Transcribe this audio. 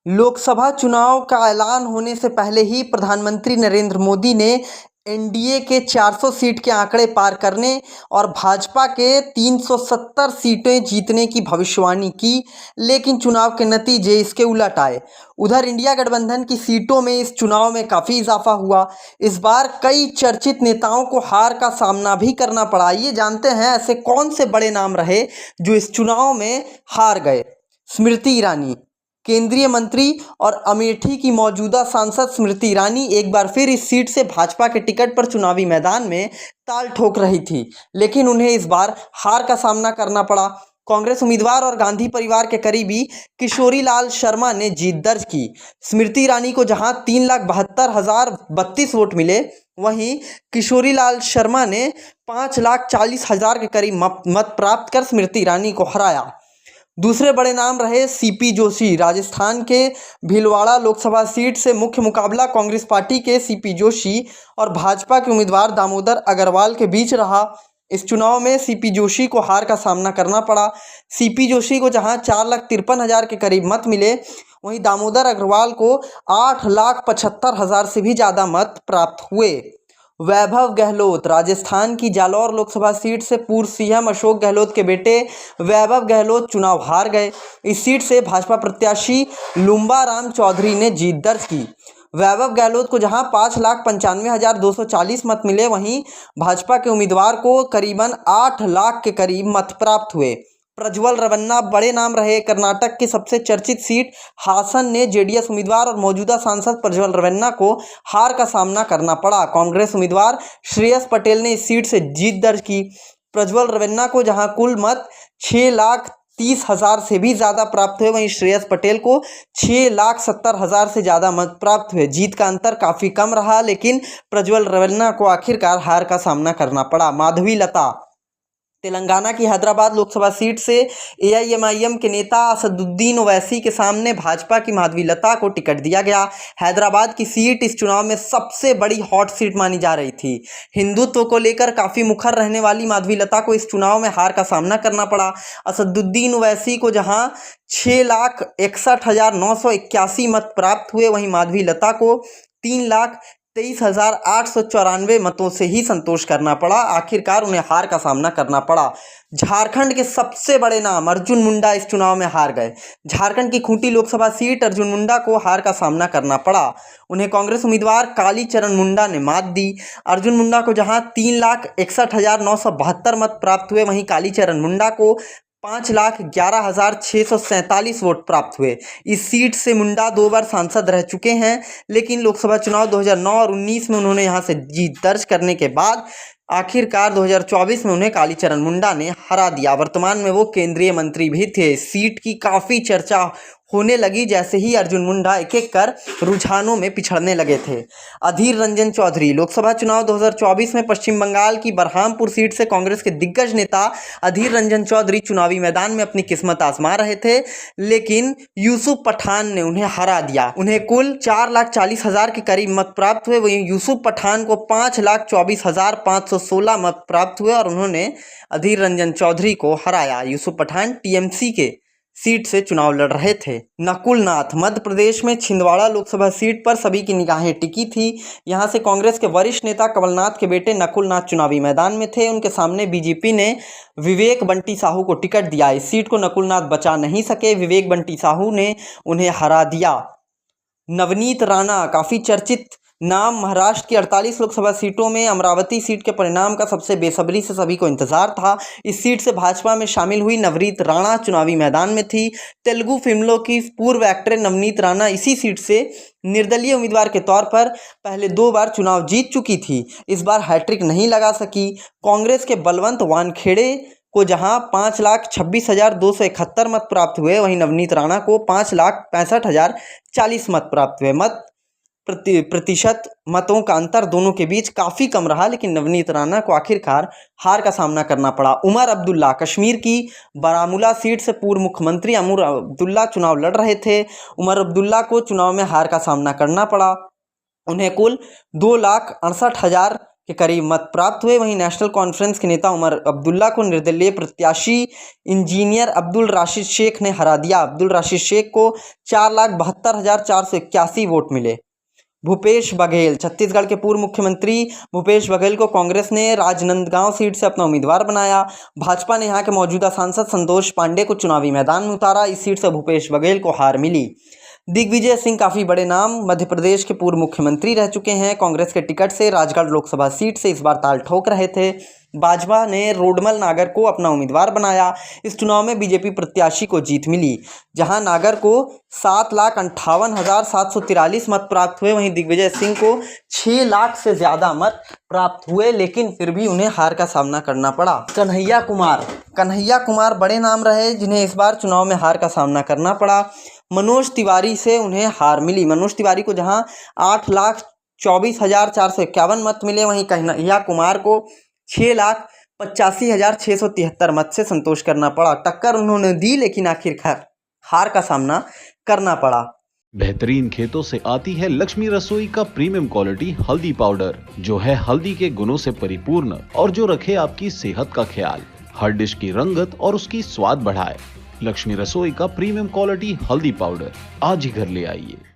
लोकसभा चुनाव का ऐलान होने से पहले ही प्रधानमंत्री नरेंद्र मोदी ने एनडीए के 400 सीट के आंकड़े पार करने और भाजपा के 370 सीटें जीतने की भविष्यवाणी की, लेकिन चुनाव के नतीजे इसके उलट आए। उधर इंडिया गठबंधन की सीटों में इस चुनाव में काफ़ी इजाफा हुआ। इस बार कई चर्चित नेताओं को हार का सामना भी करना पड़ा। ये जानते हैं ऐसे कौन से बड़े नाम रहे जो इस चुनाव में हार गए। स्मृति ईरानी, केंद्रीय मंत्री और अमेठी की मौजूदा सांसद स्मृति ईरानी एक बार फिर इस सीट से भाजपा के टिकट पर चुनावी मैदान में ताल ठोक रही थी, लेकिन उन्हें इस बार हार का सामना करना पड़ा। कांग्रेस उम्मीदवार और गांधी परिवार के करीबी किशोरी लाल शर्मा ने जीत दर्ज की। स्मृति ईरानी को जहां 3,72,032 वोट मिले, वहीं किशोरी लाल शर्मा ने 5,40,000 के करीब मत प्राप्त कर स्मृति ईरानी को हराया। दूसरे बड़े नाम रहे सीपी जोशी। राजस्थान के भीलवाड़ा लोकसभा सीट से मुख्य मुकाबला कांग्रेस पार्टी के सीपी जोशी और भाजपा के उम्मीदवार दामोदर अग्रवाल के बीच रहा। इस चुनाव में सीपी जोशी को हार का सामना करना पड़ा। सीपी जोशी को जहां 4,53,000 के करीब मत मिले, वहीं दामोदर अग्रवाल को 8,75,000 से भी ज़्यादा मत प्राप्त हुए। वैभव गहलोत, राजस्थान की जालौर लोकसभा सीट से पूर्व सीएम अशोक गहलोत के बेटे वैभव गहलोत चुनाव हार गए। इस सीट से भाजपा प्रत्याशी लुम्बा राम चौधरी ने जीत दर्ज की। वैभव गहलोत को जहां 5,95,240 मत मिले, वहीं भाजपा के उम्मीदवार को करीबन 8 लाख के करीब मत प्राप्त हुए। प्रज्वल रेवन्ना बड़े नाम रहे। कर्नाटक की सबसे चर्चित सीट हासन ने जेडीएस उम्मीदवार और मौजूदा सांसद प्रज्वल रेवन्ना को हार का सामना करना पड़ा। कांग्रेस उम्मीदवार श्रेयस पटेल ने इस सीट से जीत दर्ज की। प्रज्वल रेवन्ना को जहां कुल मत 6,30,000 से भी ज़्यादा प्राप्त हुए, वहीं श्रेयस पटेल को 6,70,000 से ज़्यादा मत प्राप्त हुए। जीत का अंतर काफ़ी कम रहा, लेकिन प्रज्वल रेवन्ना को आखिरकार हार का सामना करना पड़ा। माधवी लता, तेलंगाना की हैदराबाद लोकसभा सीट से एआईएमआईएम के नेता असदुद्दीन ओवैसी के सामने भाजपा की माधवी लता को टिकट दिया गया। हैदराबाद की सीट इस चुनाव में सबसे बड़ी हॉट सीट मानी जा रही थी। हिंदुत्व को लेकर काफ़ी मुखर रहने वाली माधवी लता को इस चुनाव में हार का सामना करना पड़ा। असदुद्दीन ओवैसी को जहां 6,61,981 मत प्राप्त हुए, वहीं माधवी लता को 3,23,894 मतों से ही संतोष करना पड़ा। आखिरकार उन्हें हार का सामना करना पड़ा। झारखंड के सबसे बड़े नाम अर्जुन मुंडा इस चुनाव में हार गए। झारखंड की खूंटी लोकसभा सीट अर्जुन मुंडा को हार का सामना करना पड़ा। उन्हें कांग्रेस उम्मीदवार कालीचरण मुंडा ने मात दी। अर्जुन मुंडा को जहां 3,61,972 मत प्राप्त हुए, वहीं कालीचरण मुंडा को 5,11,647 वोट प्राप्त हुए। इस सीट से मुंडा 2 बार सांसद रह चुके हैं, लेकिन लोकसभा चुनाव 2009 और 19 में उन्होंने यहां से जीत दर्ज करने के बाद आखिरकार 2024 में उन्हें कालीचरण मुंडा ने हरा दिया। वर्तमान में वो केंद्रीय मंत्री भी थे। सीट की काफ़ी चर्चा होने लगी जैसे ही अर्जुन मुंडा एक एक कर रुझानों में पिछड़ने लगे थे। अधीर रंजन चौधरी, लोकसभा चुनाव 2024 में पश्चिम बंगाल की बरहामपुर सीट से कांग्रेस के दिग्गज नेता अधीर रंजन चौधरी चुनावी मैदान में अपनी किस्मत आजमा रहे थे, लेकिन यूसुफ पठान ने उन्हें हरा दिया। उन्हें कुल 4,40,000 के करीब मत प्राप्त हुए, वहीं यूसुफ पठान को 5,24,516 मत प्राप्त हुए और उन्होंने अधीर रंजन चौधरी को हराया। यूसुफ पठान टीएमसी के सीट से चुनाव लड़ रहे थे। नकुल नाथ, मध्य प्रदेश में छिंदवाड़ा लोकसभा सीट पर सभी की निगाहें टिकी थी। यहां से कांग्रेस के वरिष्ठ नेता कमलनाथ के बेटे नकुल नाथ चुनावी मैदान में थे। उनके सामने बीजेपी ने विवेक बंटी साहू को टिकट दिया। इस सीट को नकुल नाथ बचा नहीं सके, विवेक बंटी साहू ने उन्हें हरा दिया। नवनीत राणा, काफ़ी चर्चित नाम। महाराष्ट्र की 48 लोकसभा सीटों में अमरावती सीट के परिणाम का सबसे बेसब्री से सभी को इंतजार था। इस सीट से भाजपा में शामिल हुई नवनीत राणा चुनावी मैदान में थी। तेलुगु फिल्मों की पूर्व एक्टर नवनीत राणा इसी सीट से निर्दलीय उम्मीदवार के तौर पर पहले 2 बार चुनाव जीत चुकी थी। इस बार हैट्रिक नहीं लगा सकी। कांग्रेस के बलवंत वानखेड़े को जहां 5,26,271 मत प्राप्त हुए, वहीं नवनीत राणा को 5,65,040 मत प्राप्त हुए। प्रतिशत मतों का अंतर दोनों के बीच काफ़ी कम रहा, लेकिन नवनीत राणा को आखिरकार हार का सामना करना पड़ा। उमर अब्दुल्ला, कश्मीर की बारामूला सीट से पूर्व मुख्यमंत्री उमर अब्दुल्ला चुनाव लड़ रहे थे। उमर अब्दुल्ला को चुनाव में हार का सामना करना पड़ा। उन्हें कुल 2,68,000 के करीब मत प्राप्त हुए। वहीं नेशनल कॉन्फ्रेंस के नेता उमर अब्दुल्ला को निर्दलीय प्रत्याशी इंजीनियर अब्दुल राशिद शेख ने हरा दिया। अब्दुल राशिद शेख को 4,72,481 वोट मिले। भूपेश बघेल, छत्तीसगढ़ के पूर्व मुख्यमंत्री भूपेश बघेल को कांग्रेस ने राजनांदगांव सीट से अपना उम्मीदवार बनाया। भाजपा ने यहां के मौजूदा सांसद संतोष पांडे को चुनावी मैदान में उतारा। इस सीट से भूपेश बघेल को हार मिली। दिग्विजय सिंह काफ़ी बड़े नाम, मध्य प्रदेश के पूर्व मुख्यमंत्री रह चुके हैं। कांग्रेस के टिकट से राजगढ़ लोकसभा सीट से इस बार ताल ठोक रहे थे। भाजपा ने रोडमल नागर को अपना उम्मीदवार बनाया। इस चुनाव में बीजेपी प्रत्याशी को जीत मिली, जहां नागर को 7,58,743 मत प्राप्त हुए। वहीं दिग्विजय सिंह को 6 लाख से ज़्यादा मत प्राप्त हुए, लेकिन फिर भी उन्हें हार का सामना करना पड़ा। कन्हैया कुमार बड़े नाम रहे, जिन्हें इस बार चुनाव में हार का सामना करना पड़ा। मनोज तिवारी से उन्हें हार मिली। मनोज तिवारी को जहां 8,24,451 मत मिले, वहीं कन्हैया कुमार को 6,85,673 मत से संतोष करना पड़ा। टक्कर उन्होंने दी, लेकिन आखिरकार हार का सामना करना पड़ा। बेहतरीन खेतों से आती है लक्ष्मी रसोई का प्रीमियम क्वालिटी हल्दी पाउडर, जो है हल्दी के गुणों से परिपूर्ण और जो रखे आपकी सेहत का ख्याल, हर डिश की रंगत और उसकी स्वाद बढ़ाए। लक्ष्मी रसोई का प्रीमियम क्वालिटी हल्दी पाउडर आज ही घर ले आइए।